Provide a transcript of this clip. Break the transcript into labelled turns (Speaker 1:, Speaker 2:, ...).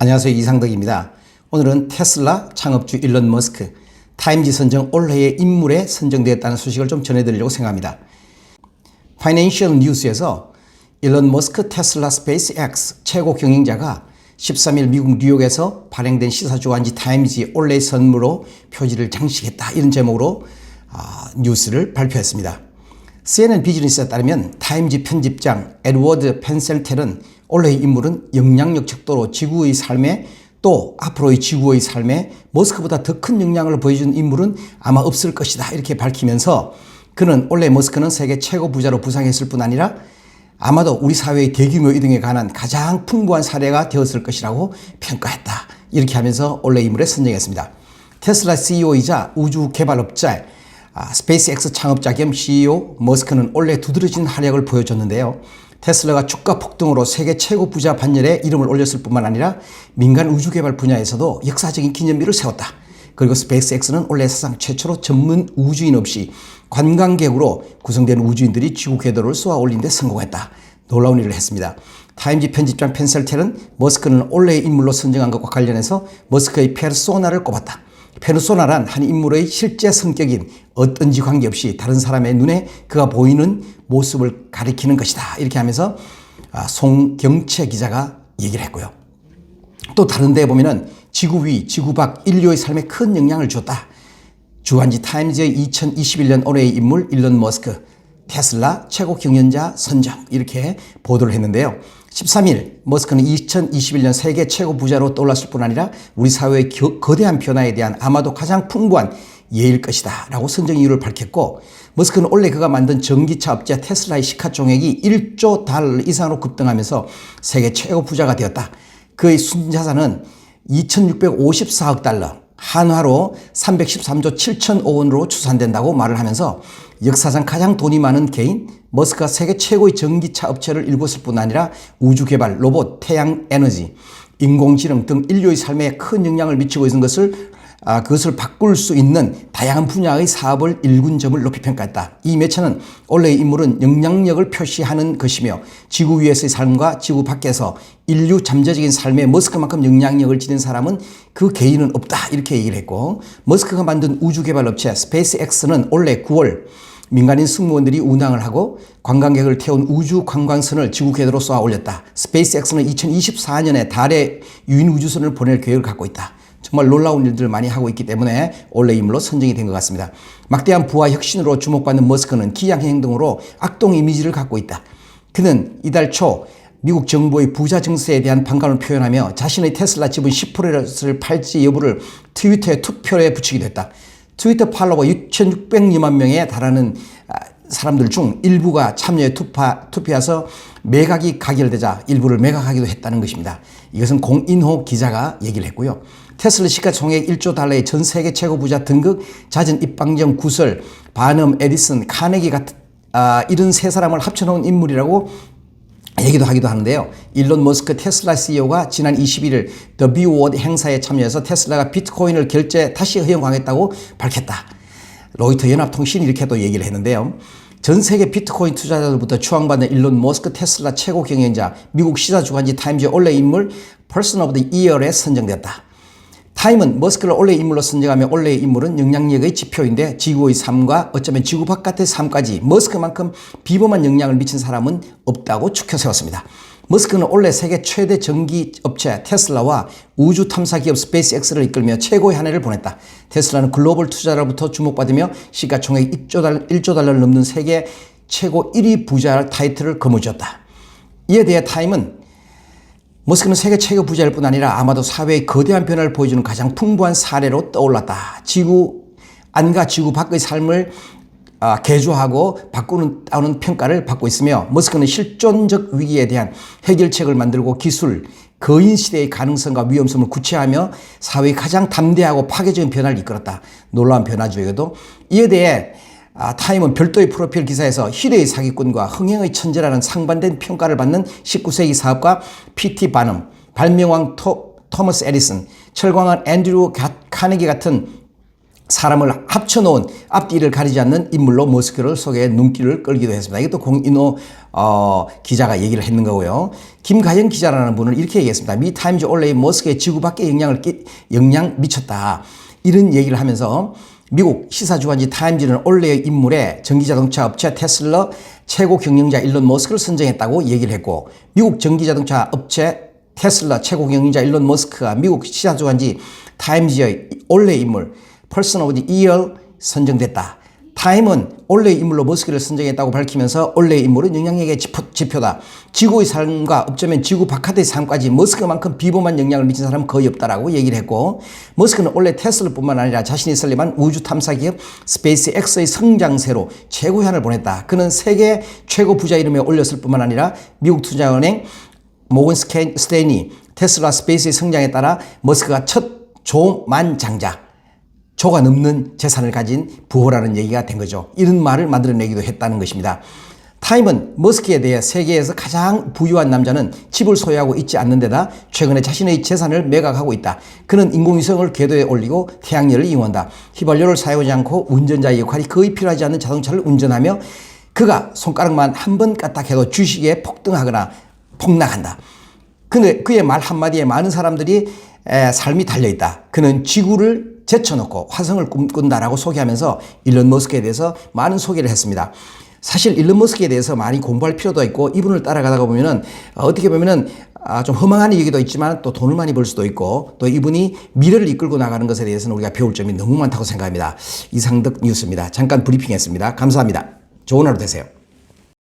Speaker 1: 안녕하세요. 이상덕입니다. 오늘은 테슬라 창업주 일론 머스크 타임지 선정 올해의 인물에 선정되었다는 소식을 좀 전해드리려고 생각합니다. 파이낸셜 뉴스에서 일론 머스크 테슬라 스페이스X 최고 경영자가 13일 미국 뉴욕에서 발행된 시사주간지 타임지 올해의 선물로 표지를 장식했다, 이런 제목으로 뉴스를 발표했습니다. CNN 비즈니스에 따르면 타임지 편집장 에드워드 펜셀텔은 올해의 인물은 영향력 척도로 지구의 삶에, 또 앞으로의 지구의 삶에 머스크보다 더 큰 영향을 보여준 인물은 아마 없을 것이다, 이렇게 밝히면서 그는 올해 머스크는 세계 최고 부자로 부상했을 뿐 아니라 아마도 우리 사회의 대규모 이동에 관한 가장 풍부한 사례가 되었을 것이라고 평가했다, 이렇게 하면서 올해 인물에 선정했습니다. 테슬라 CEO이자 우주 개발업자 스페이스X 창업자 겸 CEO 머스크는 올해 두드러진 활약을 보여줬는데요. 테슬라가 주가 폭등으로 세계 최고 부자 반열에 이름을 올렸을 뿐만 아니라 민간 우주 개발 분야에서도 역사적인 기념비를 세웠다. 그리고 스페이스X는 올해 사상 최초로 전문 우주인 없이 관광객으로 구성된 우주인들이 지구 궤도를 쏘아 올린 데 성공했다. 놀라운 일을 했습니다. 타임지 편집장 펜셀텔은 머스크는 올해의 인물로 선정한 것과 관련해서 머스크의 페르소나를 꼽았다. 페르소나란 한 인물의 실제 성격인 어떤지 관계없이 다른 사람의 눈에 그가 보이는 모습을 가리키는 것이다, 이렇게 하면서 송경채 기자가 얘기를 했고요. 또 다른 데에 보면은 지구 위, 지구 밖 인류의 삶에 큰 영향을 줬다. 주간지 타임즈의 2021년 올해의 인물 일론 머스크 테슬라 최고 경영자 선정, 이렇게 보도를 했는데요. 13일 머스크는 2021년 세계 최고 부자로 떠올랐을 뿐 아니라 우리 사회의 거대한 변화에 대한 아마도 가장 풍부한 예일 것이다 라고 선정 이유를 밝혔고, 머스크는 올해 그가 만든 전기차 업체 테슬라의 시가총액이 1조 달러 이상으로 급등하면서 세계 최고 부자가 되었다. 그의 순자산은 2654억 달러, 한화로 313조 7천억 원으로 추산된다고 말을 하면서 역사상 가장 돈이 많은 개인 머스크가 세계 최고의 전기차 업체를 일궜을 뿐 아니라 우주 개발, 로봇, 태양 에너지, 인공지능 등 인류의 삶에 큰 영향을 미치고 있는 그것을 바꿀 수 있는 다양한 분야의 사업을 일군 점을 높이 평가했다. 이 매체는 올해의 인물은 영향력을 표시하는 것이며 지구 위에서의 삶과 지구 밖에서 인류 잠재적인 삶에 머스크만큼 영향력을 지닌 사람은 그 개인은 없다, 이렇게 얘기를 했고, 머스크가 만든 우주 개발 업체 스페이스X는 올해 9월 민간인 승무원들이 운항을 하고 관광객을 태운 우주 관광선을 지구 궤도로 쏘아 올렸다. 스페이스X는 2024년에 달에 유인 우주선을 보낼 계획을 갖고 있다. 정말 놀라운 일들을 많이 하고 있기 때문에 올해 인물로 선정이 된 것 같습니다. 막대한 부와 혁신으로 주목받는 머스크는 기이한 행동으로 악동 이미지를 갖고 있다. 그는 이달 초 미국 정부의 부자 증세에 대한 반감을 표현하며 자신의 테슬라 지분 10%를 팔지 여부를 트위터에 투표에 붙이기도 했다. 트위터 팔로워 6,600여만 명에 달하는 사람들 중 일부가 참여에 투표해서 매각이 가결되자 일부를 매각하기도 했다는 것입니다. 이것은 공인호 기자가 얘기를 했고요. 테슬라 시가총액 1조 달러의 전 세계 최고 부자 등극, 잦은 입방정 구설, 바넘, 에디슨, 카네기 같은 이런 세 사람을 합쳐놓은 인물이라고 얘기도 하기도 하는데요. 일론 머스크 테슬라 CEO가 지난 21일 The B Word 행사에 참여해서 테슬라가 비트코인을 결제 다시 허용하겠다고 밝혔다. 로이터 연합통신이 이렇게 또 얘기를 했는데요. 전 세계 비트코인 투자자들부터 추앙받는 일론 머스크 테슬라 최고 경영자, 미국 시사주간지 타임즈 올해 인물 Person of the Year에 선정됐다. 타임은 머스크를 올해의 인물로 선정하며 올해의 인물은 영향력의 지표인데 지구의 삶과 어쩌면 지구 바깥의 삶까지 머스크만큼 비범한 영향을 미친 사람은 없다고 추켜 세웠습니다. 머스크는 올해 세계 최대 전기 업체 테슬라와 우주 탐사 기업 스페이스X를 이끌며 최고의 한 해를 보냈다. 테슬라는 글로벌 투자자로부터 주목받으며 시가총액 1조 달러를 넘는 세계 최고 1위 부자 타이틀을 거머쥐었다. 이에 대해 타임은 머스크는 세계 최고 부자일 뿐 아니라 아마도 사회의 거대한 변화를 보여주는 가장 풍부한 사례로 떠올랐다. 지구 안과 지구 밖의 삶을 개조하고 바꾸는 평가를 받고 있으며, 머스크는 실존적 위기에 대한 해결책을 만들고 기술, 거인 시대의 가능성과 위험성을 구체화하며 사회의 가장 담대하고 파괴적인 변화를 이끌었다. 놀라운 변화주에도 이에 대해 타임은 별도의 프로필 기사에서 희대의 사기꾼과 흥행의 천재라는 상반된 평가를 받는 19세기 사업가 P.T. 바넘, 발명왕 토머스 에디슨, 철광왕 앤드류 카네기 같은 사람을 합쳐놓은 앞뒤를 가리지 않는 인물로 머스크를 소개해 눈길을 끌기도 했습니다. 이것도 공인호 기자가 얘기를 했는 거고요. 김가영 기자라는 분은 이렇게 얘기했습니다. 미 타임즈 올레이 머스크의 지구 밖에 영향 미쳤다. 이런 얘기를 하면서 미국 시사주간지 타임즈는 올레의 인물에 전기자동차 업체 테슬라 최고 경영자 일론 머스크를 선정했다고 얘기를 했고, 미국 전기자동차 업체 테슬라 최고 경영자 일론 머스크가 미국 시사주간지 타임즈의 올레의 인물 Person of the Year 선정됐다. 타임은 올레의 인물로 머스크를 선정했다고 밝히면서 올레의 인물은 영향력의 지표다. 지구의 삶과 어쩌면 지구 바깥의 삶까지 머스크만큼 비범한 영향을 미친 사람은 거의 없다라고 얘기를 했고, 머스크는 올해 테슬라뿐만 아니라 자신이 설립한 우주 탐사 기업 스페이스X의 성장세로 최고위안을 보냈다. 그는 세계 최고 부자 이름에 올렸을 뿐만 아니라 미국 투자은행 모건 스탠리 테슬라 스페이스의 성장에 따라 머스크가 첫 조만장자 조가 넘는 재산을 가진 부호라는 얘기가 된 거죠. 이런 말을 만들어내기도 했다는 것입니다. 타임은 머스크에 대해 세계에서 가장 부유한 남자는 집을 소유하고 있지 않는 데다 최근에 자신의 재산을 매각하고 있다. 그는 인공위성을 궤도에 올리고 태양열을 이용한다. 휘발유를 사용하지 않고 운전자의 역할이 거의 필요하지 않는 자동차를 운전하며 그가 손가락만 한 번 까딱해도 주식에 폭등하거나 폭락한다. 그의 말 한마디에 많은 사람들이 삶이 달려있다. 그는 지구를 제쳐놓고 화성을 꿈꾼다라고 소개하면서 일론 머스크에 대해서 많은 소개를 했습니다. 사실 일론 머스크에 대해서 많이 공부할 필요도 있고, 이분을 따라가다가 보면은 어떻게 보면은 좀 허망한 얘기도 있지만 또 돈을 많이 벌 수도 있고, 또 이분이 미래를 이끌고 나가는 것에 대해서는 우리가 배울 점이 너무 많다고 생각합니다. 이상득 뉴스입니다. 잠깐 브리핑했습니다. 감사합니다. 좋은 하루 되세요.